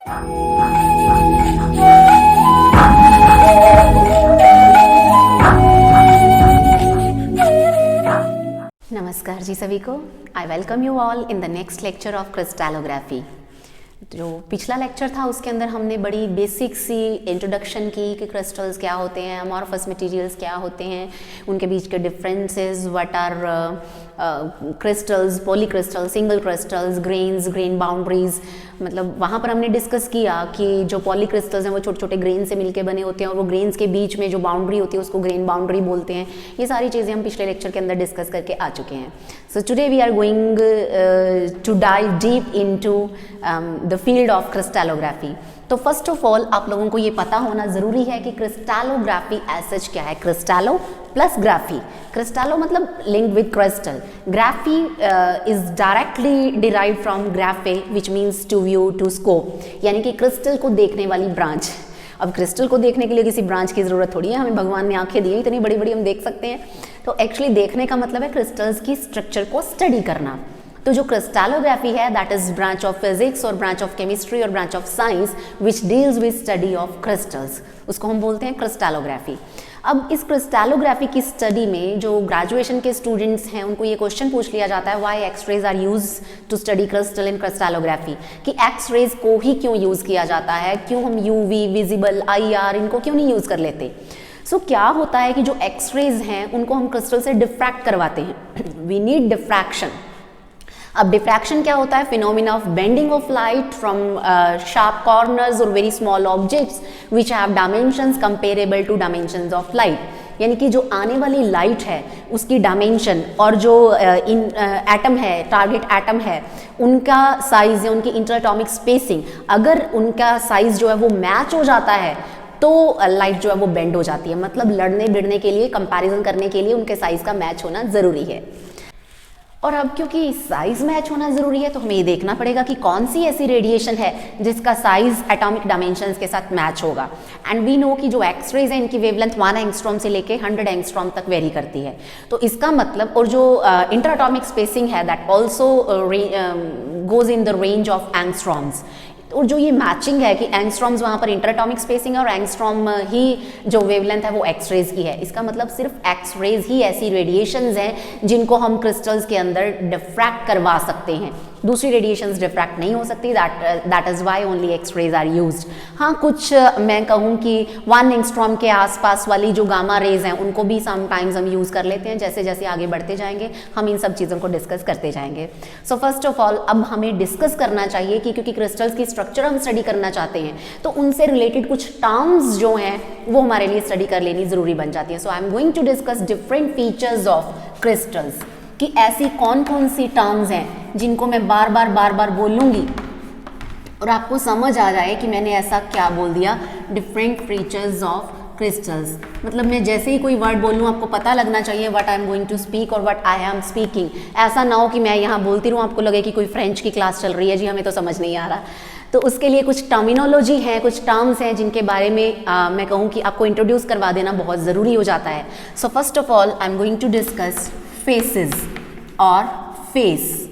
नमस्कार जी सभी को। I welcome you all in the next lecture of crystallography. जो पिछला लेक्चर था उसके अंदर हमने बड़ी बेसिक सी इंट्रोडक्शन की कि क्रिस्टल्स क्या होते हैं, अमॉर्फस मटेरियल्स क्या होते हैं, उनके बीच के differences, what are crystals, polycrystals, single crystals, grains, grain boundaries. मतलब वहाँ पर हमने डिस्कस किया कि जो पॉलीक्रिस्टल्स हैं वो छोटे छोटे ग्रेन से मिलके बने होते हैं और वो ग्रेन्स के बीच में जो बाउंड्री होती है उसको ग्रेन बाउंड्री बोलते हैं। ये सारी चीज़ें हम पिछले लेक्चर के अंदर डिस्कस करके आ चुके हैं। So today we are going to dive deep into the field of crystallography. तो फर्स्ट ऑफ ऑल आप लोगों को ये पता होना ज़रूरी है कि क्रिस्टलोग्राफी एज सच क्या है। क्रिस्टलो प्लस ग्राफी। क्रिस्टलो मतलब link with crystal, graphy is directly derive from graphe which means to view, to scope, यानी कि क्रिस्टल को देखने वाली ब्रांच। अब क्रिस्टल को देखने के लिए किसी ब्रांच की ज़रूरत थोड़ी है, हमें भगवान ने आंखें दी हैं, इतनी बड़ी बड़ी हम देख सकते हैं। तो एक्चुअली देखने का मतलब है क्रिस्टल्स की स्ट्रक्चर को स्टडी करना। तो जो क्रिस्टलोग्राफी है that is branch of physics और ब्रांच ऑफ केमिस्ट्री और branch of science which deals with study of crystals, उसको हम बोलते हैं क्रिस्टलोग्राफी। अब इस क्रिस्टलोग्राफी की स्टडी में जो ग्रेजुएशन के स्टूडेंट्स हैं उनको ये क्वेश्चन पूछ लिया जाता है, why x rays are use to study crystal in crystallography, कि एक्स रेज को ही क्यों यूज़ किया जाता है, क्यों हम यूवी, विजिबल, आईआर इनको क्यों नहीं यूज़ कर लेते। सो क्या होता है कि जो एक्स रेज हैं उनको हम क्रिस्टल से डिफ्रैक्ट करवाते हैं। We need diffraction. अब डिफ्रैक्शन क्या होता है? Phenomena of bending of light from sharp corners और very small objects which have dimensions comparable to dimensions of light, यानी कि जो आने वाली लाइट है उसकी डायमेंशन और जो एटम है, टारगेट एटम है, उनका साइज या उनकी इंटरएटॉमिक स्पेसिंग, अगर उनका साइज जो है वो मैच हो जाता है तो लाइट जो है वो बेंड हो जाती है। मतलब लड़ने भिड़ने के लिए, कंपैरिजन करने के लिए उनके साइज का मैच होना ज़रूरी है। और अब क्योंकि साइज मैच होना ज़रूरी है तो हमें ये देखना पड़ेगा कि कौन सी ऐसी रेडिएशन है जिसका साइज एटॉमिक डायमेंशंस के साथ मैच होगा। एंड वी नो कि जो एक्स रेज है इनकी वेवलेंथ 1 एंगस्ट्रॉम से लेके 100 एंगस्ट्रॉम तक वेरी करती है। तो इसका मतलब, और जो इंटर एटॉमिक स्पेसिंग है that also goes in the range of angstroms. और जो ये मैचिंग है कि एंगस्ट्रॉम्स वहाँ पर इंटरएटॉमिक स्पेसिंग है और एंगस्ट्रॉम ही जो वेवलेंथ है वो एक्स रेज की है, इसका मतलब सिर्फ एक्स रेज ही ऐसी रेडिएशंस हैं जिनको हम क्रिस्टल्स के अंदर डिफ्रैक्ट करवा सकते हैं। दूसरी रेडिएशंस डिफ्रैक्ट नहीं हो सकती। That is why only x rays are used. हाँ, कुछ मैं कहूँ कि 1 एंगस्ट्रॉम के आसपास वाली जो गामा रेज हैं उनको भी समटाइम्स हम यूज़ कर लेते हैं। जैसे जैसे आगे बढ़ते जाएंगे हम इन सब चीज़ों को डिस्कस करते जाएंगे। सो फर्स्ट ऑफ ऑल अब हमें डिस्कस करना चाहिए कि क्योंकि क्रिस्टल्स की स्ट्रक्चर हम स्टडी करना चाहते हैं तो उनसे रिलेटेड कुछ टर्म्स जो हैं वो हमारे लिए स्टडी कर लेनी ज़रूरी बन जाती है। So I am going to discuss different features of crystals, कि ऐसी कौन कौन सी टर्म्स हैं जिनको मैं बार बार बोलूँगी और आपको समझ आ जाए कि मैंने ऐसा क्या बोल दिया। डिफरेंट फीचर्स ऑफ क्रिस्टल्स मतलब मैं जैसे ही कोई वर्ड बोलूँ आपको पता लगना चाहिए what I am going to speak और व्हाट आई एम स्पीकिंग। ऐसा ना हो कि मैं यहाँ बोलती रहूँ, आपको लगे कि कोई फ्रेंच की क्लास चल रही है, जी हमें तो समझ नहीं आ रहा। तो उसके लिए कुछ टर्मिनोलॉजी है, कुछ टर्म्स हैं जिनके बारे में मैं कहूँ कि आपको इंट्रोड्यूस करवा देना बहुत ज़रूरी हो जाता है। So first of all I am going to discuss faces और फेस।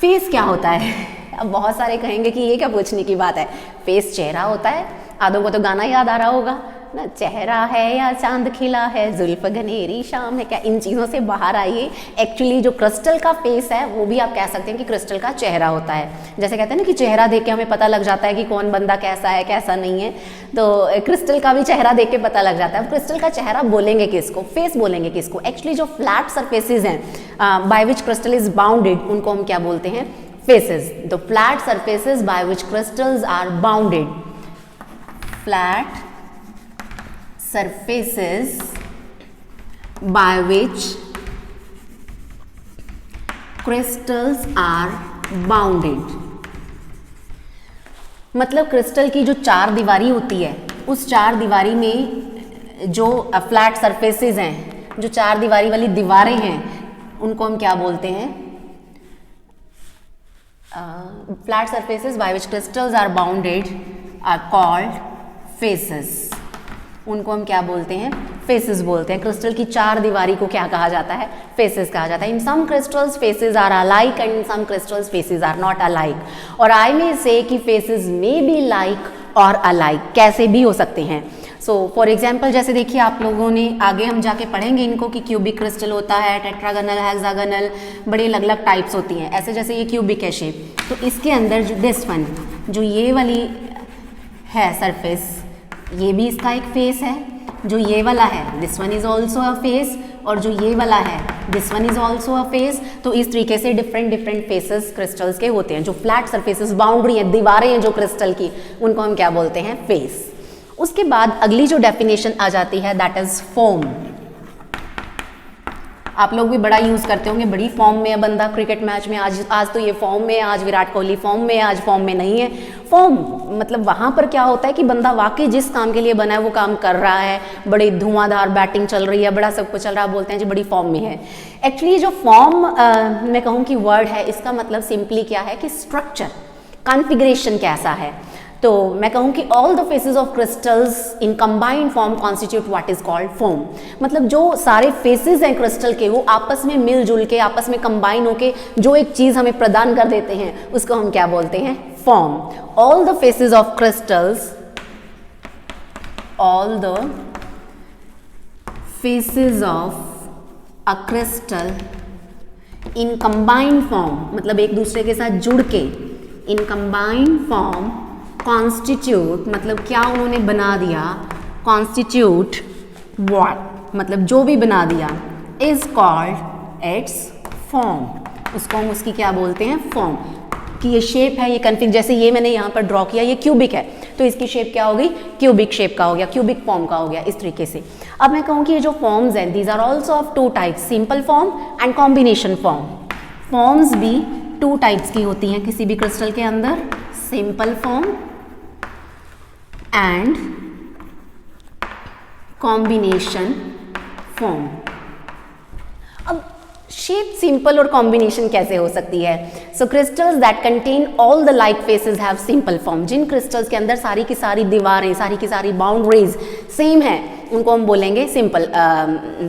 फेस क्या होता है? अब बहुत सारे कहेंगे कि ये क्या पूछने की बात है, फेस चेहरा होता है। आधों को तो गाना याद आ रहा होगा ना, चेहरा है या चांद खिला है, जुल्फ घनेरी शाम है। क्या इन चीज़ों से बाहर आइए। एक्चुअली जो क्रिस्टल का फेस है वो भी आप कह सकते हैं कि क्रिस्टल का चेहरा होता है। जैसे कहते हैं ना कि चेहरा देख के हमें पता लग जाता है कि कौन बंदा कैसा है कैसा नहीं है, तो क्रिस्टल का भी चेहरा देख के पता लग जाता है। अब क्रिस्टल का चेहरा बोलेंगे किसको, फेस बोलेंगे किसको? एक्चुअली जो फ्लैट सरफेसेज हैं by which crystal is bounded उनको हम क्या बोलते हैं? Faces. The flat surfaces by which crystals are bounded, flat surfaces by which crystals are bounded। मतलब क्रिस्टल की जो चार दीवारी होती है उस चार दीवारी में जो फ्लैट सरफेसेस हैं, जो चार दीवारी वाली दीवारें हैं उनको हम क्या बोलते हैं? Flat surfaces by which crystals are bounded are called faces. उनको हम क्या बोलते हैं, फेसेस बोलते हैं। क्रिस्टल की चार दीवारी को क्या कहा जाता है, फेसेस कहा जाता है। In some crystals faces are alike and in some crystals faces are not alike. और आई मे से कि फेसेस मे बी लाइक और अलाइक, कैसे भी हो सकते हैं। सो फॉर एग्जाम्पल जैसे देखिए आप लोगों ने आगे हम जाके पढ़ेंगे इनको कि क्यूबिक क्रिस्टल होता है, टेट्रागोनल, हेक्सागोनल, बड़ी अलग अलग टाइप्स होती हैं। ऐसे जैसे ये क्यूबिक है शेप, तो इसके अंदर जो दिस वन, जो ये वाली है सरफेस, ये भी इसका एक फेस है। जो ये वाला है this one is also a face, और जो ये वाला है this one is also a face. तो इस तरीके से डिफरेंट फेसेस क्रिस्टल्स के होते हैं। जो फ्लैट सरफेसेस, बाउंड्री है, दीवारें हैं जो क्रिस्टल की, उनको हम क्या बोलते हैं, फेस। उसके बाद अगली जो डेफिनेशन आ जाती है दैट इज फॉर्म। आप लोग भी बड़ा यूज करते होंगे, बड़ी फॉर्म में है बंदा क्रिकेट मैच में, आज तो ये फॉर्म में है, आज विराट कोहली फॉर्म में है, आज फॉर्म में नहीं है। फॉर्म मतलब वहां पर क्या होता है कि बंदा वाकई जिस काम के लिए बना है वो काम कर रहा है, बड़ी धुआंधार बैटिंग चल रही है, बड़ा सब कुछ चल रहा है, बोलते हैं जी बड़ी फॉर्म में है। एक्चुअली जो फॉर्म मैं कहूँ कि वर्ड है, इसका मतलब सिंपली क्या है कि स्ट्रक्चर, कॉन्फ़िगरेशन कैसा है। तो मैं कहूँ कि all the faces of crystals in combined form constitute what is called form. मतलब जो सारे फेसेस हैं क्रिस्टल के, वो आपस में मिलजुल के, आपस में कंबाइन होके जो एक चीज़ हमें प्रदान कर देते हैं, उसको हम क्या बोलते हैं, form. All the faces of crystals, all the faces of a crystal in combined form, मतलब एक दूसरे के साथ जुड़ के, इन कंबाइंड फॉर्म कॉन्स्टिट्यूट, मतलब क्या उन्होंने बना दिया, कॉन्स्टिट्यूट व्हाट, मतलब जो भी बना दिया, इज कॉल्ड इट्स फॉर्म। उसको हम उसकी क्या बोलते हैं, फॉर्म। कि ये शेप है, ये कन्फिग, जैसे ये मैंने यहाँ पर ड्रॉ किया, ये क्यूबिक है, तो इसकी शेप क्या होगी, क्यूबिक शेप का हो गया, क्यूबिक फॉर्म का हो गया, इस तरीके से। अब मैं कहूँ कि ये जो फॉर्म्स हैं, these are also of two types, simple form and combination form. Forms भी टू टाइप्स की होती हैं किसी भी क्रिस्टल के अंदर, simple form and combination form. अब शेप सिंपल और कॉम्बिनेशन कैसे हो सकती है? So crystals that contain all the like faces have simple form. जिन क्रिस्टल्स के अंदर सारी की सारी दीवारें, सारी की सारी बाउंड्रीज सेम है, उनको हम बोलेंगे सिंपल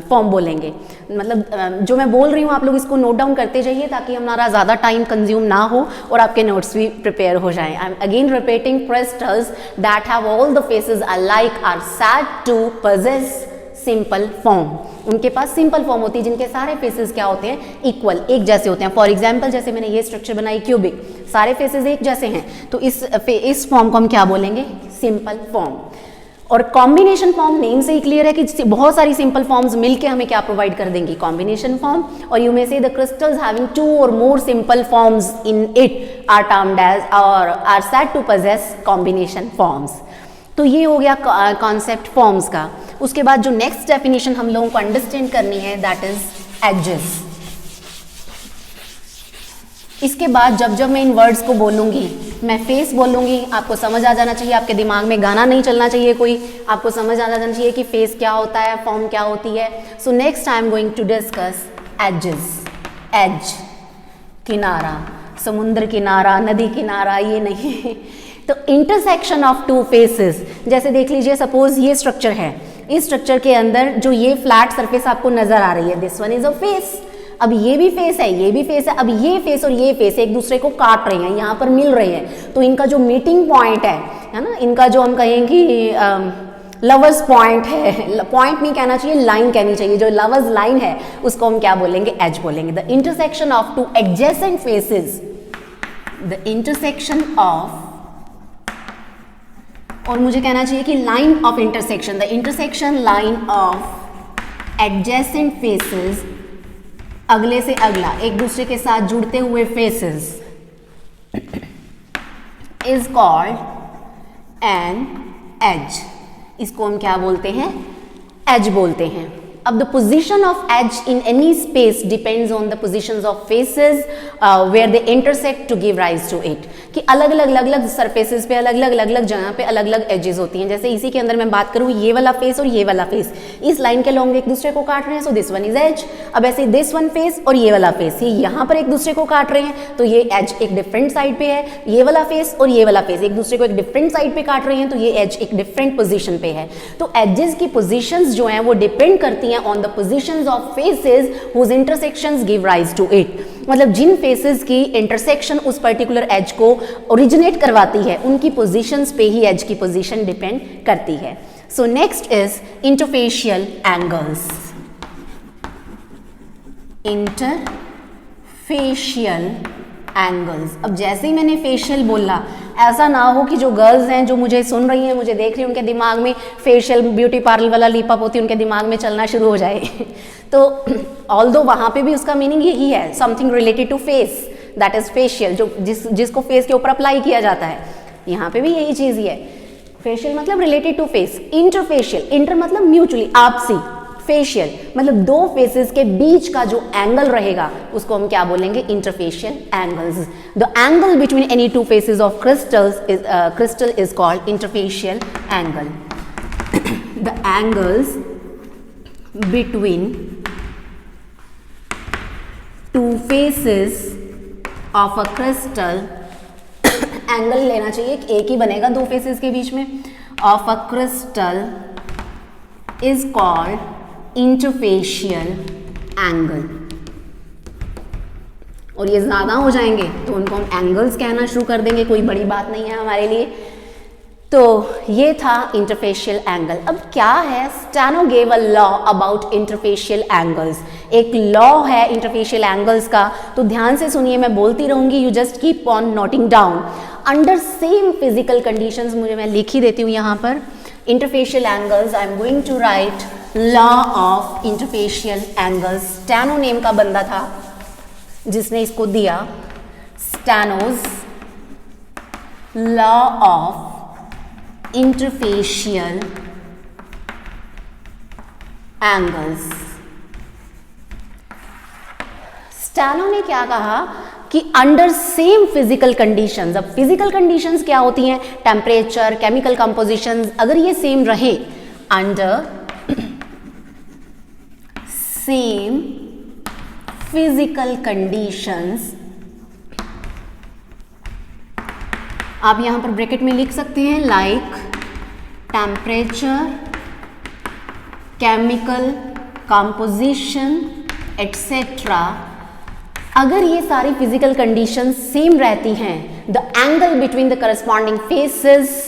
फॉर्म बोलेंगे। मतलब जो मैं बोल रही हूँ आप लोग इसको नोट डाउन करते जाइए ताकि हमारा ज़्यादा टाइम कंज्यूम ना हो और आपके नोट्स भी प्रिपेयर हो जाएं। I am again repeating, crystals that have all the faces alike are said to possess simple form. उनके पास सिंपल फॉर्म होती है जिनके सारे फेसेस क्या होते हैं, इक्वल, एक जैसे होते हैं। फॉर एग्जाम्पल जैसे मैंने ये स्ट्रक्चर बनाई क्यूबिक, सारे फेसेस एक जैसे हैं, तो इस फॉर्म को हम क्या बोलेंगे, सिंपल फॉर्म। और कॉम्बिनेशन फॉर्म नेम से ही क्लियर है कि बहुत सारी सिंपल फॉर्म्स मिलके हमें क्या प्रोवाइड कर देंगी, कॉम्बिनेशन फॉर्म। और you may say the crystals having two और more simple forms in it are termed as और are said to possess combination forms. तो ये हो गया कॉन्सेप्ट फॉर्म्स का। उसके बाद जो नेक्स्ट डेफिनेशन हम लोगों को अंडरस्टैंड करनी है दैट इज एजेस। इसके बाद जब जब मैं इन वर्ड्स को बोलूँगी, मैं फेस बोलूँगी, आपको समझ आ जाना चाहिए, आपके दिमाग में गाना नहीं चलना चाहिए कोई, आपको समझ आ जाना चाहिए कि फेस क्या होता है, फॉर्म क्या होती है। So next I am going to discuss edges. Edge, किनारा, समुद्र किनारा, नदी किनारा, ये नहीं। तो इंटरसेक्शन ऑफ टू फेसेस, जैसे देख लीजिए सपोज ये स्ट्रक्चर है, इस स्ट्रक्चर के अंदर जो ये फ्लैट सरफेस आपको नजर आ रही है, this one is a face. अब ये भी फेस है, ये भी फेस है। अब ये फेस और ये फेस एक दूसरे को काट रहे हैं, यहाँ पर मिल रहे हैं, तो इनका जो मीटिंग पॉइंट है ना, इनका जो हम कहें कि लवर्स पॉइंट है, पॉइंट नहीं कहना चाहिए, लाइन कहनी चाहिए, जो लवर्स लाइन है उसको हम क्या बोलेंगे, एज बोलेंगे। The intersection of two adjacent faces, the intersection of, और मुझे कहना चाहिए कि line of intersection, the intersection line of adjacent faces, अगले से अगला, एक दूसरे के साथ जुड़ते हुए faces, is called an edge. इसको हम क्या बोलते हैं, एज बोलते हैं। अब the position of edge in any space depends on the positions of faces where they intersect to give rise to it. कि अलग अलग सरफेसेस पे अलग अलग जगह पे अलग अलग एजेस होती हैं। जैसे इसी के अंदर मैं बात करूँ ये वाला फेस और ये वाला फेस इस लाइन के लॉन्ग एक दूसरे को काट रहे हैं, so this one is edge. अब ऐसे दिस वन फेस और ये वाला फेस ये यहाँ पर एक दूसरे को काट रहे हैं, तो ये एज एक डिफरेंट साइड पे है। ये वाला फेस और ये वाला फेस एक दूसरे को एक डिफरेंट साइड पे काट रहे हैं, तो ये एज एक डिफरेंट पोजीशन पे है। तो एजेस की पोजीशंस जो हैं वो डिपेंड करती हैं on the positions of faces whose intersections give rise to it. मतलब जिन फेसेस की इंटरसेक्शन उस पर्टिकुलर एज को ओरिजिनेट करवाती है उनकी पोजीशंस पे ही एज की पोजीशन डिपेंड करती है। So next is interfacial angles. Interfacial angles. अब जैसे ही मैंने फेशियल बोला, ऐसा ना हो कि जो गर्ल्स हैं जो मुझे सुन रही हैं, मुझे देख रही हैं, उनके दिमाग में फेशियल ब्यूटी पार्लर वाला लीपअप होती है, उनके दिमाग में चलना शुरू हो जाए। तो ऑल्दो वहाँ पे भी उसका मीनिंग यही है, something related to face, that is facial, जो जिसको फेस के ऊपर अप्लाई किया जाता है। यहाँ पे भी यही चीज़ ही है, फेशियल मतलब related to face. Interfacial, inter मतलब म्यूचुअली, आपसी, फेशियल मतलब दो फेसेस के बीच का जो एंगल रहेगा उसको हम क्या बोलेंगे, interfacial angles. The angle between any two faces of crystal is called interfacial angle. The angles between two faces of a crystal, angle लेना चाहिए, एक ही बनेगा दो फेसेस के बीच में, of a crystal is called interfacial angle. और ये ज्यादा हो जाएंगे तो उनको हम एंगल्स कहना शुरू कर देंगे, कोई बड़ी बात नहीं है हमारे लिए। तो ये था इंटरफेशियल एंगल। अब क्या है, Steno gave a law about interfacial angles. एक लॉ है इंटरफेशियल एंगल्स का, तो ध्यान से सुनिए, मैं बोलती रहूंगी, you just keep on noting down. Under same physical conditions, मुझे मैं लिख ही देती हूँ यहाँ पर, interfacial angles, I am going to write law of interfacial angles. Steno name का बंदा था जिसने इसको दिया, Steno's law of interfacial angles. Steno ने क्या कहा कि अंडर सेम फिजिकल कंडीशंस, अब फिजिकल कंडीशंस क्या होती हैं, टेम्परेचर, केमिकल कंपोजिशंस, अगर ये सेम रहे, अंडर सेम फिजिकल कंडीशंस, आप यहां पर ब्रैकेट में लिख सकते हैं, like temperature, chemical composition etcetera. अगर ये सारी फिजिकल कंडीशंस सेम रहती हैं, the angle between the corresponding faces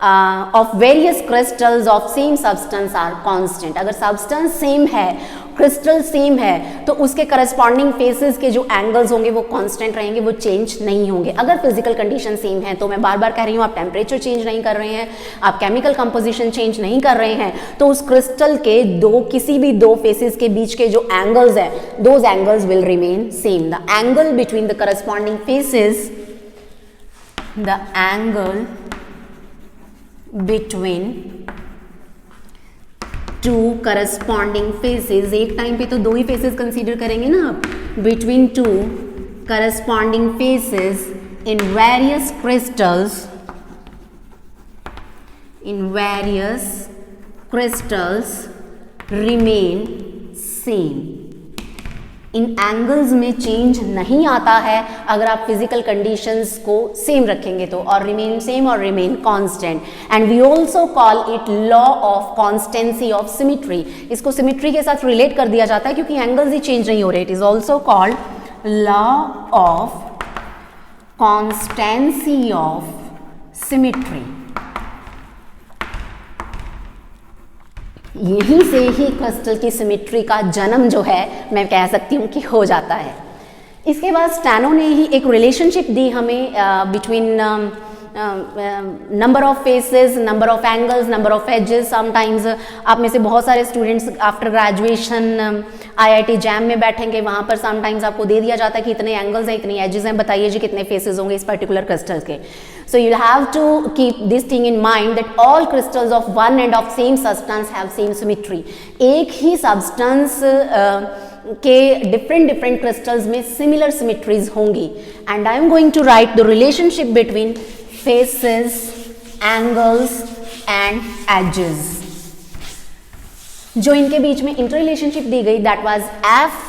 of various crystals of same substance are constant. अगर सब्सटेंस सेम है, क्रिस्टल सेम है, तो उसके करस्पॉन्डिंग फेसेस के जो एंगल्स होंगे वो कांस्टेंट रहेंगे, वो चेंज नहीं होंगे। अगर फिजिकल कंडीशन सेम है, तो मैं बार बार कह रही हूँ, आप टेम्परेचर चेंज नहीं कर रहे हैं, आप केमिकल कंपोजिशन चेंज नहीं कर रहे हैं, तो उस क्रिस्टल के किसी भी दो फेसेस के बीच के जो एंगल्स हैं, those angles will remain same. The angle between the corresponding faces, the angle between two corresponding faces, एक टाइम पे तो दो ही फेसेस कंसीडर करेंगे ना आप, between two corresponding faces in various crystals remain same. In angles में change नहीं आता है अगर आप फिजिकल कंडीशंस को सेम रखेंगे तो, और रिमेन सेम और remain constant. And we also call it law of constancy of symmetry. इसको सिमेट्री के साथ रिलेट कर दिया जाता है क्योंकि एंगल्स ही चेंज नहीं हो रहे। It is also called law of constancy of symmetry. यहीं से ही क्रिस्टल की सिमेट्री का जन्म जो है मैं कह सकती हूँ कि हो जाता है। इसके बाद स्टेनो ने ही एक रिलेशनशिप दी हमें between number of faces, number of angles, number of edges. Sometimes आप में से बहुत सारे students after graduation IIT JAM में बैठेंगे, वहाँ पर समटाइम्स आपको दे दिया जाता है कि इतने एंगल्स हैं, इतनी एजेस हैं, बताइए जी कितने फेसेस होंगे इस पर्टिकुलर क्रिस्टल के। So you'll have to keep this thing in mind that all crystals of one and of same substance have same symmetry. एक ही substance के डिफरेंट डिफरेंट क्रिस्टल्स में सिमिलर सिमेट्रीज होंगी and I am going to write the relationship between faces, angles and edges. जो इनके बीच में inter relationship दी गई that was F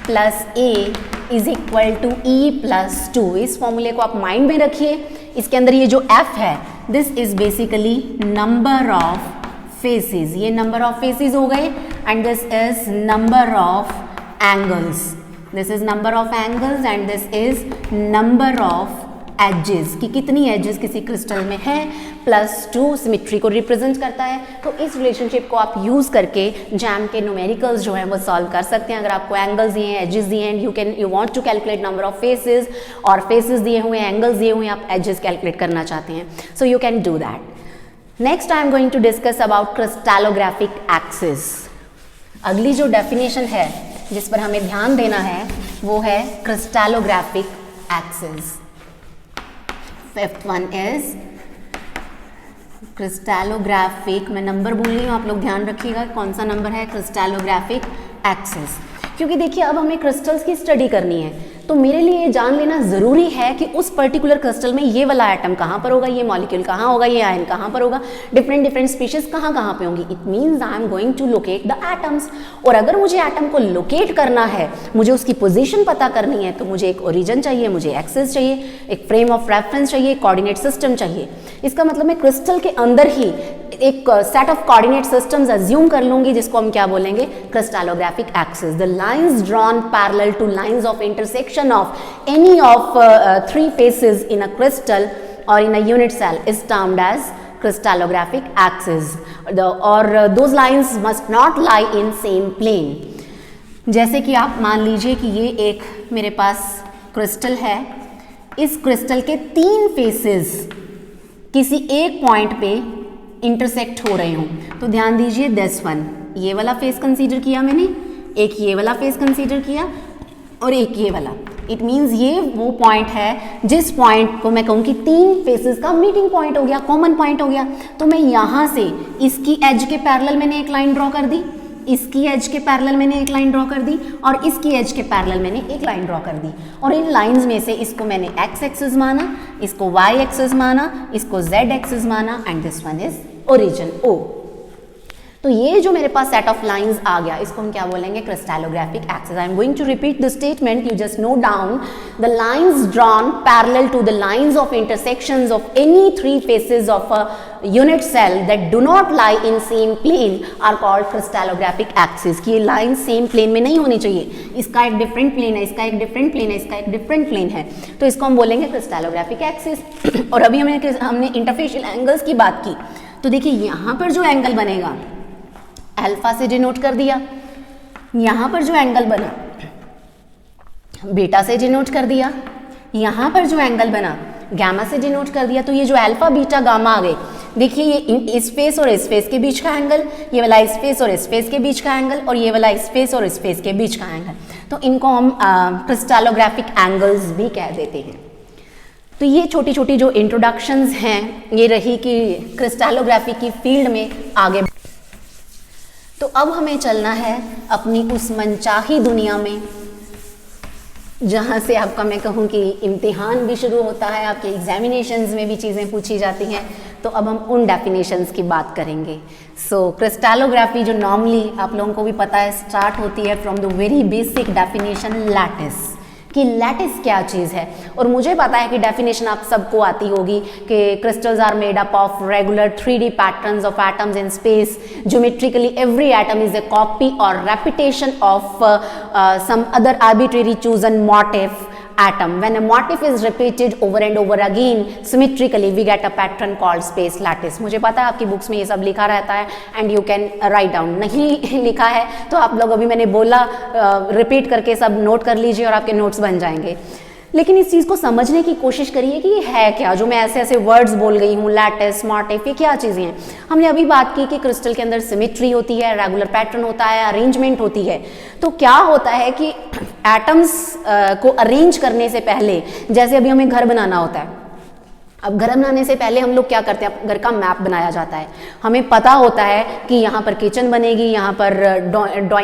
plus A is equal to E plus 2। इस फॉर्मूले को आप माइंड में रखिए। इसके अंदर ये जो F है this is basically number of faces, ये नंबर ऑफ फेसेस हो गए and this is number of angles, this is number of angles and this is number of edges कि कितनी एजेस किसी क्रिस्टल में है, प्लस 2 सिमेट्री को रिप्रेजेंट करता है। तो इस रिलेशनशिप को आप यूज करके जैम के न्यूमेरिकल्स जो है वो सॉल्व कर सकते हैं। अगर आपको एंगल्स दिए हैं, एजेस दिए हैं, you want to calculate number of faces और फेसेस दिए हुए हैं, एंगल्स दिए हुए हैं, आप एजेस कैलकुलेट करना चाहते हैं, so you can do that. Next I am going to discuss about crystallographic axis. अगली जो डेफिनेशन है जिस पर हमें ध्यान देना है वो है क्रिस्टैलोग्राफिक एक्सिस। फिफ्थ वन इज क्रिस्टैलोग्राफिक, मैं नंबर बोल रही हूँ, आप लोग ध्यान रखिएगा कौन सा नंबर है, क्रिस्टैलोग्राफिक एक्सिस। क्योंकि देखिए अब हमें क्रिस्टल्स की स्टडी करनी है तो मेरे लिए ये जान लेना ज़रूरी है कि उस पर्टिकुलर क्रिस्टल में ये वाला एटम कहाँ पर होगा, ये मॉलिक्यूल कहाँ होगा, ये आयन कहाँ पर होगा, डिफरेंट डिफरेंट स्पीशीज कहाँ कहाँ पे होंगी। It means I am going to locate the atoms. और अगर मुझे एटम को लोकेट करना है, मुझे उसकी पोजीशन पता करनी है, तो मुझे एक ओरिजिन चाहिए, मुझे एक्सिस चाहिए, एक फ्रेम ऑफ रेफरेंस चाहिए, कोऑर्डिनेट सिस्टम चाहिए। इसका मतलब मैं क्रिस्टल के अंदर ही एक set of coordinate systems assume कर लूंगी जिसको हम क्या बोलेंगे, crystallographic axis. The lines drawn parallel to lines of intersection of any of 3 faces in a crystal or in a unit cell is termed as crystallographic axis. Those lines must not lie in same plane. जैसे कि आप मान लीजिए कि ये एक मेरे पास crystal है, इस क्रिस्टल के 3 फेसेस किसी एक पॉइंट पे इंटरसेक्ट हो रहे हों, तो ध्यान दीजिए दिस वन, ये वाला फेस कंसीडर किया मैंने, एक ये वाला फेस कंसीडर किया और एक ये वाला। इट मीन्स ये वो पॉइंट है जिस पॉइंट को मैं कहूँ कि 3 फेसेस का मीटिंग पॉइंट हो गया, कॉमन पॉइंट हो गया। तो मैं यहाँ से इसकी एज के पैरेलल मैंने एक लाइन ड्रॉ कर दी, इसकी एज के पैरेलल मैंने एक लाइन ड्रॉ कर दी और इसकी एज के पैरेलल मैंने एक लाइन ड्रॉ कर दी। और इन लाइंस में से इसको मैंने एक्स एक्सिस माना, इसको वाई एक्सिस माना, इसको जेड एक्सिस माना and this one is origin O. तो ये जो मेरे पास सेट ऑफ लाइंस आ गया, इसको हम क्या बोलेंगे, crystallographic axis. I am going to repeat the statement, you just note down the lines drawn parallel to the lines of intersections of any 3 faces of a unit cell that do not lie in same plane are called crystallographic axis. कि ये line same plane में नहीं होनी चाहिए, इसका एक different plane है, इसका एक डिफरेंट प्लेन है, इसका एक डिफरेंट प्लेन है, तो इसको हम बोलेंगे क्रिस्टैलोग्राफिक एक्सिस। और अभी हमने इंटरफेशियल एंगल्स की बात की, तो देखिए यहाँ पर जो एंगल बनेगा अल्फा से डिनोट कर दिया, यहाँ पर जो एंगल बना बीटा से डिनोट कर दिया, यहाँ पर जो एंगल बना गामा से डिनोट कर दिया। तो ये जो अल्फा बीटा गामा आ गए, देखिए ये इस फेस और इस फेस के बीच का एंगल, ये वाला इस फेस और इस फेस के बीच का एंगल और ये वाला इस फेस और इस फेस के बीच का एंगल, तो इनको हम क्रिस्टैलोग्राफिक एंगल्स भी कह देते हैं। तो ये छोटी छोटी जो इंट्रोडक्शंस हैं ये रही कि क्रिस्टैलोग्राफी की फील्ड में आगे। तो अब हमें चलना है अपनी उस मनचाही दुनिया में जहाँ से आपका मैं कहूँ कि इम्तिहान भी शुरू होता है, आपके एग्जामिनेशंस में भी चीज़ें पूछी जाती हैं। तो अब हम उन डेफिनेशंस की बात करेंगे। सो क्रिस्टैलोग्राफी जो नॉर्मली आप लोगों को भी पता है स्टार्ट होती है from the very basic definition lattice, कि लैटिस क्या चीज़ है। और मुझे पता है कि डेफिनेशन आप सबको आती होगी कि crystals are made up of regular 3D patterns of atoms in space. Geometrically every atom is a copy or repetition of some other arbitrary chosen motif atom. When a motif is repeated over and over again symmetrically, we get a pattern called space lattice. मुझे पता है आपकी books में ये सब लिखा रहता है and you can write down. नहीं लिखा है तो आप लोग अभी मैंने बोला रिपीट करके सब नोट कर लीजिए और आपके नोट्स बन जाएंगे। लेकिन इस चीज़ को समझने की कोशिश करिए कि ये है क्या, जो मैं ऐसे ऐसे वर्ड्स बोल गई हूँ, लैटिस, मोटिफ, ये क्या चीज़ें हैं। हमने अभी बात की कि क्रिस्टल के अंदर सिमेट्री होती है, रेगुलर पैटर्न होता है, अरेंजमेंट होती है। तो क्या होता है कि एटम्स को अरेंज करने से पहले, जैसे अभी हमें घर बनाना होता है, अब घर बनाने से पहले हम लोग क्या करते हैं, घर का मैप बनाया जाता है, हमें पता होता है कि यहाँ पर किचन बनेगी, यहाँ पर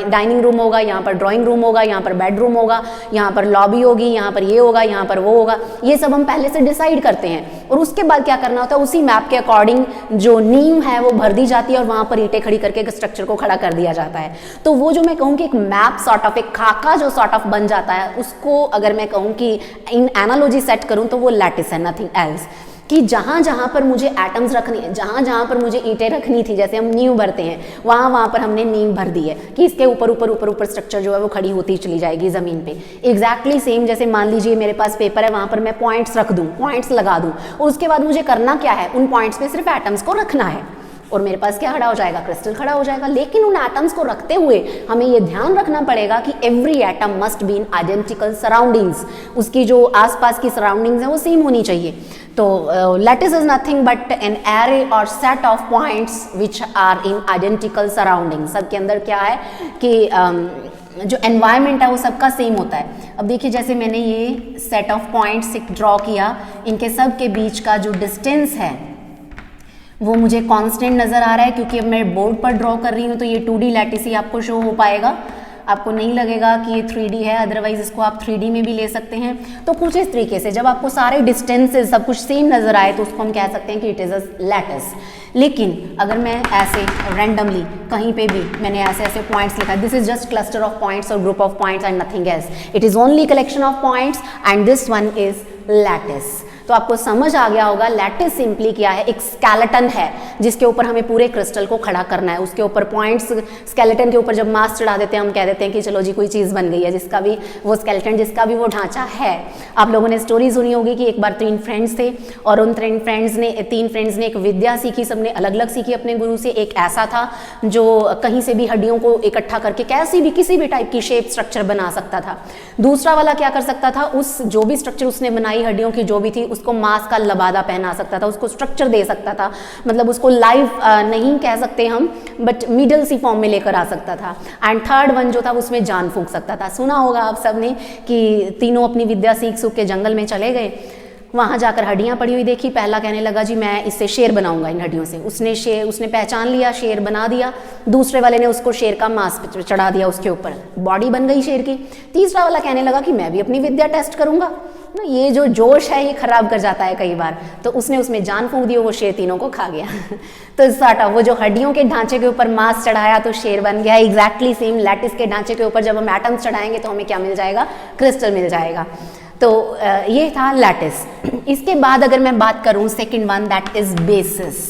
डाइनिंग रूम होगा, यहाँ पर ड्राइंग रूम होगा, यहाँ पर बेडरूम होगा, यहाँ पर लॉबी होगी, यहाँ पर ये होगा, यहाँ पर वो होगा, ये सब हम पहले से डिसाइड करते हैं। और उसके बाद क्या करना होता है, उसी मैप के अकॉर्डिंग जो नींव है वो भर दी जाती है और वहाँ पर ईंटें खड़ी करके एक स्ट्रक्चर को खड़ा कर दिया जाता है। तो वो जो मैं कहूँ कि एक मैप सॉर्ट ऑफ, एक खाका जो सॉर्ट ऑफ बन जाता है, उसको अगर मैं कहूँ कि इन एनालॉजी सेट करूँ तो वो लैटिस है, नथिंग एल्स। कि जहाँ जहाँ पर मुझे एटम्स रखने हैं, जहाँ जहाँ पर मुझे ईंटें रखनी थी, जैसे हम नींव भरते हैं, वहाँ वहाँ पर हमने नींव भर दी है कि इसके ऊपर ऊपर ऊपर ऊपर स्ट्रक्चर जो है वो खड़ी होती चली जाएगी ज़मीन पे। एग्जैक्टली सेम जैसे मान लीजिए मेरे पास पेपर है, वहाँ पर मैं पॉइंट्स रख दूँ, पॉइंट्स लगा दूँ, और उसके बाद मुझे करना क्या है, उन पॉइंट्स पे सिर्फ एटम्स को रखना है और मेरे पास क्या खड़ा हो जाएगा, क्रिस्टल खड़ा हो जाएगा। लेकिन उन एटम्स को रखते हुए हमें ये ध्यान रखना पड़ेगा कि every atom must be in identical surroundings, उसकी जो आसपास की सराउंडिंग्स हैं वो सेम होनी चाहिए। तो lattice is nothing but an array और set of points which are in identical surroundings. सबके अंदर क्या है कि जो एनवायरनमेंट है वो सबका सेम होता है। अब देखिए जैसे मैंने ये सेट ऑफ पॉइंट्स ड्रॉ किया, इनके सब के बीच का जो डिस्टेंस है वो मुझे कांस्टेंट नज़र आ रहा है, क्योंकि अब मैं बोर्ड पर ड्रॉ कर रही हूँ तो ये 2D लैटिस ही आपको शो हो पाएगा, आपको नहीं लगेगा कि ये 3D है, अदरवाइज इसको आप 3D में भी ले सकते हैं। तो कुछ इस तरीके से जब आपको सारे डिस्टेंसेस सब कुछ सेम नज़र आए तो उसको हम कह सकते हैं कि इट इज़ अ लैटिस। लेकिन अगर मैं ऐसे रैंडमली कहीं पे भी मैंने ऐसे ऐसे पॉइंट्स लिखा, this is just cluster of points और group of points and nothing else, it is only collection of points and this one is lattice. तो आपको समझ आ गया होगा लैटिस सिंपली क्या है, एक स्केलेटन है जिसके ऊपर हमें पूरे क्रिस्टल को खड़ा करना है। उसके ऊपर पॉइंट्स, स्केलेटन के ऊपर जब मास चढ़ा देते हैं हम कह देते हैं कि चलो जी कोई चीज़ बन गई है, जिसका भी वो स्केलेटन, जिसका भी वो ढांचा है। आप लोगों ने स्टोरी सुनी होगी कि एक बार 3 फ्रेंड्स थे और उन 3 फ्रेंड्स ने एक विद्या सीखी, सबने अलग अलग सीखी अपने गुरु से। एक ऐसा था जो कहीं से भी हड्डियों को इकट्ठा करके कैसी भी किसी भी टाइप की शेप स्ट्रक्चर बना सकता था। दूसरा वाला क्या कर सकता था, उस जो भी स्ट्रक्चर उसने बनाई हड्डियों की जो भी थी उसको मांस का लबादा पहना सकता था, उसको स्ट्रक्चर दे सकता था, मतलब उसको लाइव नहीं कह सकते हम बट मिडल सी फॉर्म में लेकर आ सकता था। एंड थर्ड वन जो था उसमें जान फूंक सकता था। सुना होगा आप सबने कि तीनों अपनी विद्या सीख सूख के जंगल में चले गए, वहाँ जाकर हड्डियाँ पड़ी हुई देखी, पहला कहने लगा जी मैं इससे शेर बनाऊंगा इन हड्डियों से। उसने पहचान लिया, शेर बना दिया। दूसरे वाले ने उसको शेर का मांस चढ़ा दिया, उसके ऊपर बॉडी बन गई शेर की। तीसरा वाला कहने लगा कि मैं भी अपनी विद्या टेस्ट करूंगा। ये जो जोश है ये खराब कर जाता है कई बार, तो उसने उसमें जान फूंक दी, वो शेर तीनों को खा गया। तो सॉर्ट ऑफ वो जो हड्डियों के ढांचे के ऊपर मांस चढ़ाया तो शेर बन गया। एग्जैक्टली सेम लैटिस के ढांचे के ऊपर जब हम एटम्स चढ़ाएंगे तो हमें क्या मिल जाएगा, क्रिस्टल मिल जाएगा। तो ये था लैटिस। इसके बाद अगर मैं बात करूं second one, that is basis.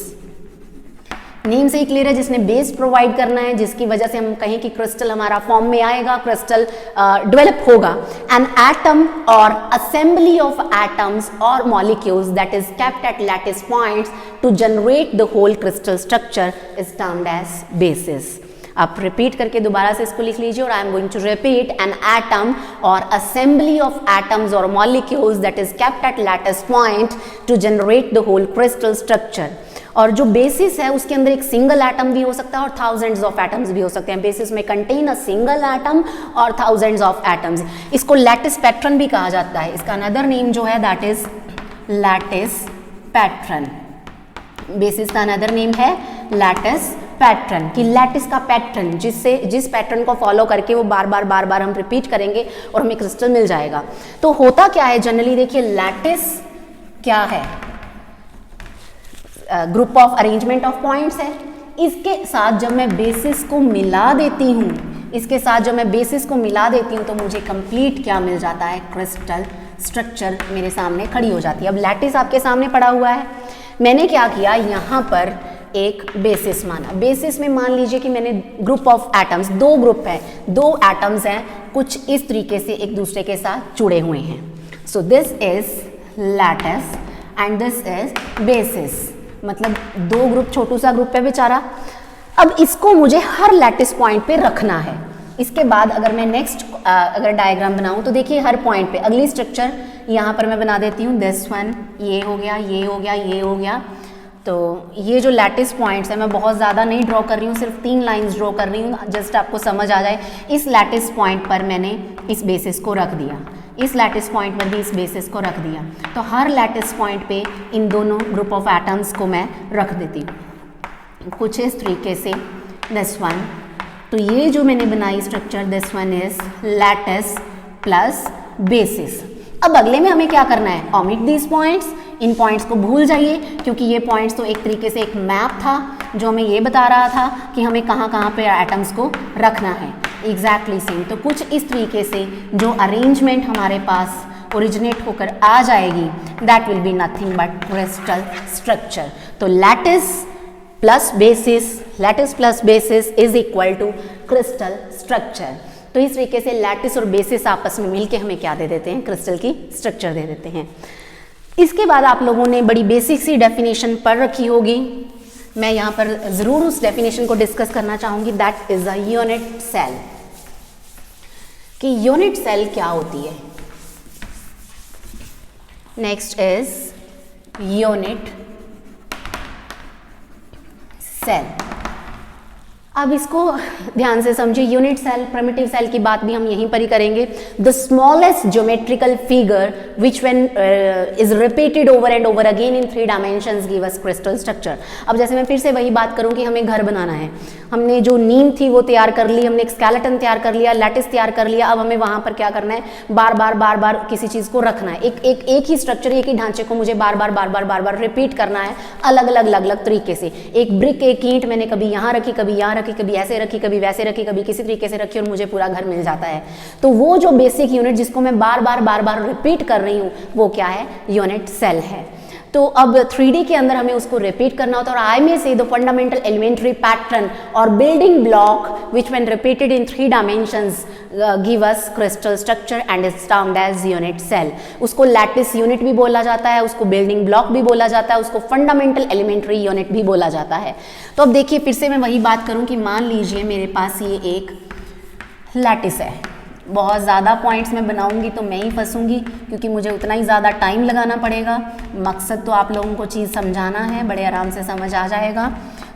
Name से ही क्लियर है, जिसने बेस प्रोवाइड करना है, जिसकी वजह से हम कहें कि क्रिस्टल हमारा फॉर्म में आएगा, क्रिस्टल डेवलप होगा। An atom or assembly of atoms or molecules that is kept at lattice points to generate the whole crystal structure is termed as basis. आप रिपीट करके दोबारा से इसको लिख लीजिए, और I am going to repeat, an atom or assembly of atoms or molecules that is kept at lattice point to generate the whole crystal structure. और जो बेसिस है उसके अंदर एक सिंगल एटम भी हो सकता है और थाउजेंड्स ऑफ एटम्स भी हो सकते हैं। बेसिस में कंटेन अ सिंगल एटम और थाउजेंड्स ऑफ एटम्स। इसको लैटिस पैटर्न भी कहा जाता है। इसका अनदर नेम जो है that is lattice pattern. Basis का अनदर नेम है लैटिस पैटर्न, कि लैटिस का पैटर्न जिस पैटर्न को फॉलो करके वो बार बार हम रिपीट करेंगे और हमें क्रिस्टल मिल जाएगा। तो होता क्या है जनरली, देखिए लैटिस क्या है, group of arrangement of points है। इसके साथ जब मैं बेसिस को मिला देती हूँ, तो मुझे कंप्लीट क्या मिल जाता है, क्रिस्टल स्ट्रक्चर मेरे सामने खड़ी हो जाती है। अब लैटिस आपके सामने पड़ा हुआ है, मैंने क्या किया, यहाँ पर एक बेसिस माना। बेसिस में मान लीजिए कि मैंने ग्रुप ऑफ एटम्स, 2 ग्रुप है, 2 एटम्स हैं, कुछ इस तरीके से एक दूसरे के साथ जुड़े हुए हैं। So this is lattice and this is basis, मतलब 2 ग्रुप, छोटू सा ग्रुप है बेचारा। अब इसको मुझे हर लैटिस पॉइंट पे रखना है। इसके बाद अगर मैं नेक्स्ट अगर डायग्राम बनाऊं तो देखिए हर पॉइंट पे अगली स्ट्रक्चर यहाँ पर मैं बना देती हूँ, दिस वन, ये हो गया, ये हो गया, ये हो गया। तो ये जो लैटिस पॉइंट्स है, मैं बहुत ज़्यादा नहीं ड्रॉ कर रही हूँ, सिर्फ 3 लाइंस ड्रॉ कर रही हूँ, जस्ट आपको समझ आ जाए। इस लैटिस पॉइंट पर मैंने इस बेसिस को रख दिया, इस लैटिस पॉइंट पर भी इस बेसिस को रख दिया। तो हर लैटिस पॉइंट पे इन दोनों ग्रुप ऑफ एटम्स को मैं रख देती हूँ कुछ इस तरीके से। दिस वन, तो ये जो मैंने बनाई structure, this one is lattice plus basis. अब अगले में हमें क्या करना है, omit these points, in points को भूल जाइए, क्योंकि ये पॉइंट्स तो एक तरीके से एक मैप था जो हमें ये बता रहा था कि हमें कहाँ कहाँ पे एटम्स को रखना है। Exactly same. तो कुछ इस तरीके से जो अरेंजमेंट हमारे पास ओरिजिनेट होकर आ जाएगी, that will be nothing but crystal structure. तो lattice plus basis is equal to crystal structure. तो इस तरीके से लैटिस और बेसिस आपस में मिलके हमें क्या दे देते हैं, क्रिस्टल की स्ट्रक्चर दे देते हैं। इसके बाद आप लोगों ने बड़ी बेसिक सी डेफिनेशन पढ़ रखी होगी, मैं यहाँ पर ज़रूर उस डेफिनेशन को डिस्कस करना चाहूँगी, that is a unit cell. कि यूनिट सेल क्या होती है। Next is unit cell. अब इसको ध्यान से समझिए, यूनिट सेल, प्रिमिटिव सेल की बात भी हम यहीं पर ही करेंगे। The smallest geometrical figure which when is repeated over and over again in 3 dimensions give us crystal structure. अब जैसे मैं फिर से वही बात करूं कि हमें घर बनाना है, हमने जो नींव थी वो तैयार कर ली, हमने एक स्केलेटन तैयार कर लिया, लैटिस तैयार कर लिया, अब हमें वहां पर क्या करना है, बार बार किसी चीज को रखना है, एक ही स्ट्रक्चर, एक ही ढांचे को मुझे बार बार रिपीट करना है अलग अलग तरीके से। एक ब्रिक, एक ईंट मैंने कभी यहाँ रखी, कभी यहाँ रखी, कभी ऐसे रखी, कभी वैसे रखी, कभी किसी तरीके से रखी और मुझे पूरा घर मिल जाता है। तो वो जो बेसिक यूनिट जिसको मैं बार बार रिपीट कर रही हूँ वो क्या है, यूनिट सेल है। तो अब 3D के अंदर हमें उसको रिपीट करना होता है। और आई में से the fundamental elementary pattern or building block which when repeated in 3 dimensions give us crystal structure and is termed as unit cell. उसको लैटिस यूनिट भी बोला जाता है, उसको बिल्डिंग ब्लॉक भी बोला जाता है, उसको फंडामेंटल एलिमेंट्री यूनिट भी बोला जाता है। तो अब देखिए फिर से मैं वही बात करूं कि मान लीजिए मेरे पास ये एक लैटिस है, बहुत ज़्यादा पॉइंट्स मैं बनाऊंगी तो मैं ही फंसूंगी, क्योंकि मुझे उतना ही ज़्यादा टाइम लगाना पड़ेगा। मकसद तो आप लोगों को चीज़ समझाना है, बड़े आराम से समझ आ जाएगा।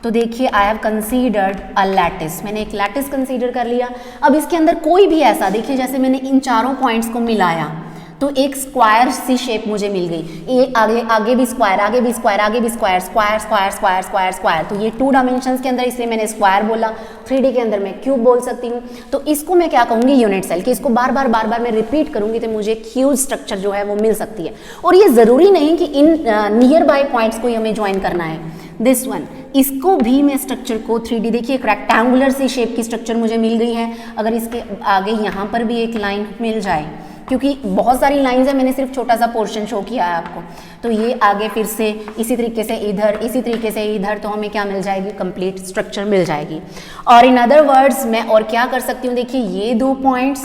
तो देखिए, I have considered a lattice, मैंने एक लैटिस कंसीडर कर लिया। अब इसके अंदर कोई भी ऐसा, देखिए जैसे मैंने इन चारों पॉइंट्स को मिलाया तो एक स्क्वायर सी शेप मुझे मिल गई। ये आगे भी स्क्वायर, आगे भी स्क्वायर, आगे भी square, square square square square square. तो ये 2 डायमेंशंस के अंदर, इसलिए मैंने स्क्वायर बोला। 3D के अंदर मैं क्यूब बोल सकती हूँ। तो इसको मैं क्या कहूँगी, यूनिट सेल। कि इसको बार बार मैं रिपीट करूँगी तो मुझे एक ह्यूज स्ट्रक्चर जो है वो मिल सकती है। और ये ज़रूरी नहीं कि इन नियर बाय पॉइंट्स को ही हमें ज्वाइन करना है। दिस वन, इसको भी मैं स्ट्रक्चर को 3D, देखिए एक रेक्टेंगुलर सी शेप की स्ट्रक्चर मुझे मिल गई है। अगर इसके आगे यहाँ पर भी एक लाइन मिल जाए, क्योंकि बहुत सारी लाइंस है, मैंने सिर्फ छोटा सा पोर्शन शो किया है आपको। तो ये आगे फिर से इसी तरीके से इधर, इसी तरीके से इधर, तो हमें क्या मिल जाएगी, कंप्लीट स्ट्रक्चर मिल जाएगी। और इन अदर वर्ड्स मैं और क्या कर सकती हूँ, देखिए ये 2 पॉइंट्स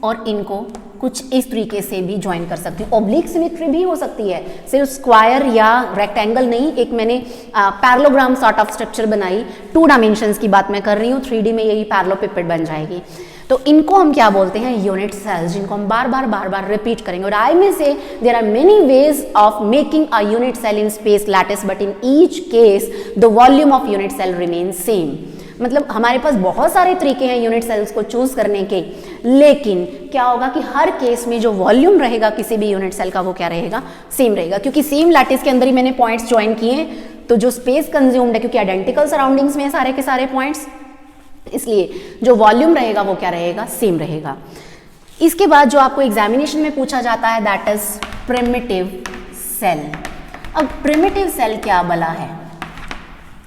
और इनको कुछ इस तरीके से भी ज्वाइन कर सकती हूँ। ऑब्लिक सिमेट्री भी हो सकती है, सिर्फ स्क्वायर या रेक्टेंगल नहीं। एक मैंने पैरेललोग्राम सॉर्ट ऑफ स्ट्रक्चर बनाई, 2 डायमेंशंस की बात मैं कर रही हूँ। 3D में यही पैरेललोपिपेड बन जाएगी। तो इनको हम क्या बोलते हैं, यूनिट सेल्स, जिनको हम बार बार रिपीट करेंगे। और आई में से there are many ways of making a unit cell in space lattice, but in each case the volume of unit cell remain same. मतलब हमारे पास बहुत सारे तरीके हैं यूनिट सेल्स को चूज करने के, लेकिन क्या होगा कि हर केस में जो वॉल्यूम रहेगा किसी भी यूनिट सेल का वो क्या रहेगा, सेम रहेगा। क्योंकि सेम लैटिस के अंदर ही मैंने पॉइंट्स ज्वाइन किए हैं, तो जो स्पेस कंज्यूम्ड है, क्योंकि आइडेंटिकल सराउंडिंग्स में सारे के सारे पॉइंट्स, इसलिए जो वॉल्यूम रहेगा वो क्या रहेगा, सेम रहेगा। इसके बाद जो आपको एग्जामिनेशन में पूछा जाता है, दैट इज प्रिमिटिव सेल। अब प्रिमिटिव सेल क्या भला है,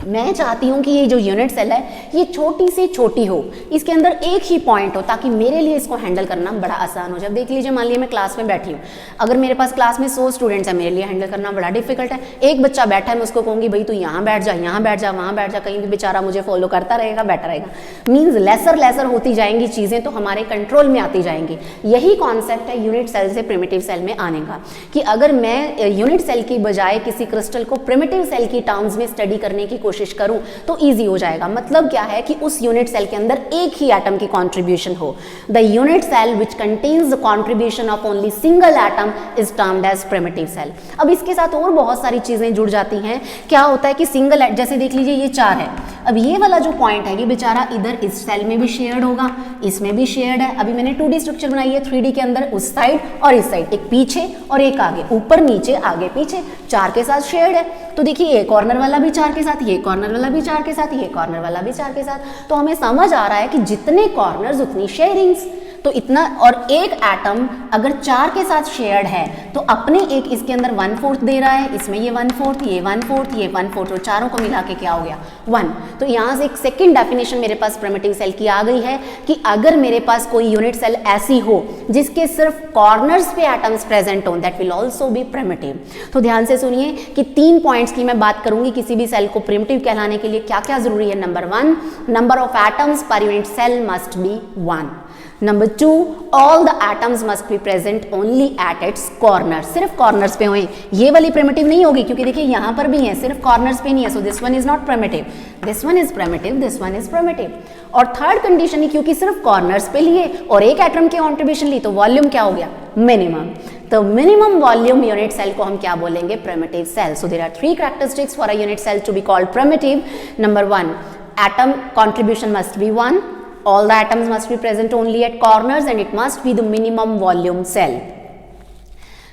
मैं चाहती हूँ कि ये जो यूनिट सेल है ये छोटी से छोटी हो, इसके अंदर एक ही पॉइंट हो, ताकि मेरे लिए इसको हैंडल करना बड़ा आसान हो जाए। देख लीजिए, मान लीजिए मैं क्लास में बैठी हूँ, अगर मेरे पास क्लास में 100 स्टूडेंट्स हैं, मेरे लिए हैंडल करना बड़ा डिफिकल्ट है। एक बच्चा बैठा है, मैं उसको कहूँगी भाई तू यहाँ बैठ जा, यहाँ बैठ जा, वहाँ बैठ जा, कहीं भी बेचारा मुझे फॉलो करता रहेगा, बैठा रहेगा। मीन्स लेसर होती जाएंगी चीज़ें, तो हमारे कंट्रोल में आती जाएंगी। यही कॉन्सेप्ट है यूनिट सेल से प्रिमिटिव सेल में आने का, कि अगर मैं यूनिट सेल की बजाय किसी क्रिस्टल को प्रिमिटिव सेल की टर्म्स में स्टडी करने की कोशिश करूं तो ईजी हो जाएगा। मतलब क्या है कि उस यूनिट सेल के अंदर एक ही एटम की कॉन्ट्रीब्यूशन हो। The unit cell which contains the contribution of only single atom is termed as primitive cell. अब इसके साथ और बहुत सारी चीजें जुड़ जाती हैं। क्या होता है कि सिंगल, जैसे देख लीजिए ये 4 है, अब ये वाला जो पॉइंट है ये बेचारा इधर इस सेल में भी शेयर्ड होगा, इसमें भी शेयर्ड है। अभी मैंने 2D स्ट्रक्चर बनाई है 3D के अंदर, उस साइड और इस साइड, एक पीछे और एक आगे, ऊपर नीचे आगे पीछे, 4 के साथ शेयर्ड है। तो देखिए ये कॉर्नर वाला भी 4 के साथ, ये कॉर्नर वाला भी 4 के साथ, ये कॉर्नर वाला भी 4 के साथ। तो हमें समझ आ रहा है कि जितने कॉर्नर्स उतनी शेयरिंग्स, तो इतना। और एक एटम अगर 4 के साथ शेयर्ड है तो अपने एक इसके अंदर 1/4 दे रहा है, इसमें ये 1/4, ये 1/4, ये 1/4, तो चारों को मिला के क्या हो गया 1। तो यहाँ से एक सेकंड डेफिनेशन मेरे पास प्रिमिटिव सेल की आ गई है कि अगर मेरे पास कोई यूनिट सेल ऐसी हो जिसके सिर्फ कॉर्नर्स पे एटम्स प्रेजेंट हो, that will also be primitive. तो ध्यान से सुनिए कि 3 पॉइंट्स की मैं बात करूंगी किसी भी सेल को प्रिमिटिव कहलाने के लिए क्या क्या जरूरी है। Number 1, number of atoms per unit cell must be 1। Number 2, all the atoms must be present only at its corner, सिर्फ कॉर्नर्स पे होए। ये वाली प्रिमिटिव नहीं होगी क्योंकि देखिए यहाँ पर भी है, सिर्फ कॉर्नर्स पे नहीं है, सो this one is not primitive, this one is primitive, this one is primitive. और थर्ड कंडीशन है क्योंकि सिर्फ कॉर्नर्स पे लिए और एक एटम की कॉन्ट्रीब्यूशन ली तो वॉल्यूम क्या हो गया मिनिमम। तो मिनिमम वॉल्यूम यूनिट सेल को हम क्या बोलेंगे primitive cell. So there are 3 characteristics for a unit cell to be called primitive. Number 1, atom contribution must be 1, all the atoms must be present only at corners and it must be the minimum volume cell।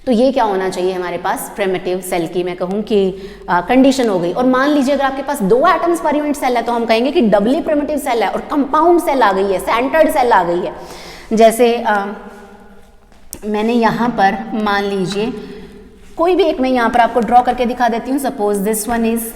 तो ये क्या होना चाहिए हमारे पास primitive cell की मैं कहूँ कि कंडीशन हो गई। और मान लीजिए अगर आपके पास 2 एटम्स पर यूनिट सेल है तो हम कहेंगे कि डबली प्रिमिटिव सेल है और कंपाउंड सेल आ गई है, सेंटर्ड सेल आ गई है। जैसे मैंने यहाँ पर मान लीजिए कोई भी एक मैं यहाँ पर आपको ड्रॉ करके दिखा देती हूँ। Suppose this one is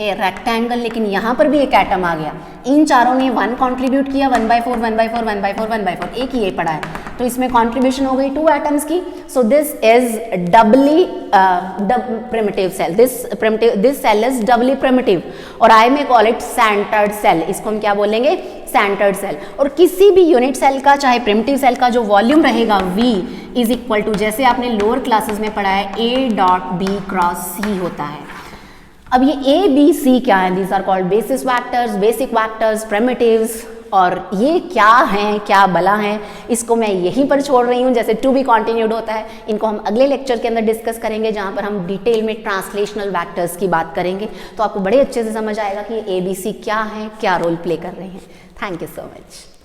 a rectangle, लेकिन यहाँ पर भी एक एटम आ गया, इन चारों ने 1 कंट्रीब्यूट किया, 1/4 1/4 1/4 1/4, एक ही ये पड़ा है, तो इसमें कंट्रीब्यूशन हो गई 2 एटम्स की। So this is doubly primitive cell, this cell is doubly primitive और I may call it centred cell. इसको हम क्या बोलेंगे सेंटर्ड सेल। और किसी भी यूनिट सेल का चाहे प्रिमिटिव सेल का जो वॉल्यूम रहेगा V इज इक्वल टू, जैसे आपने लोअर क्लासेस में पढ़ा है, A.B क्रॉस C होता है। अब ये A, B, C क्या है? These are called basis vectors, basic vectors, primitives. और ये क्या हैं, क्या भला हैं, इसको मैं यहीं पर छोड़ रही हूँ, जैसे टू बी कॉन्टिन्यूड होता है। इनको हम अगले लेक्चर के अंदर डिस्कस करेंगे जहाँ पर हम डिटेल में ट्रांसलेशनल वेक्टर्स की बात करेंगे, तो आपको बड़े अच्छे से समझ आएगा कि ये ABC क्या है, क्या रोल प्ले कर रहे हैं। Thank you so much.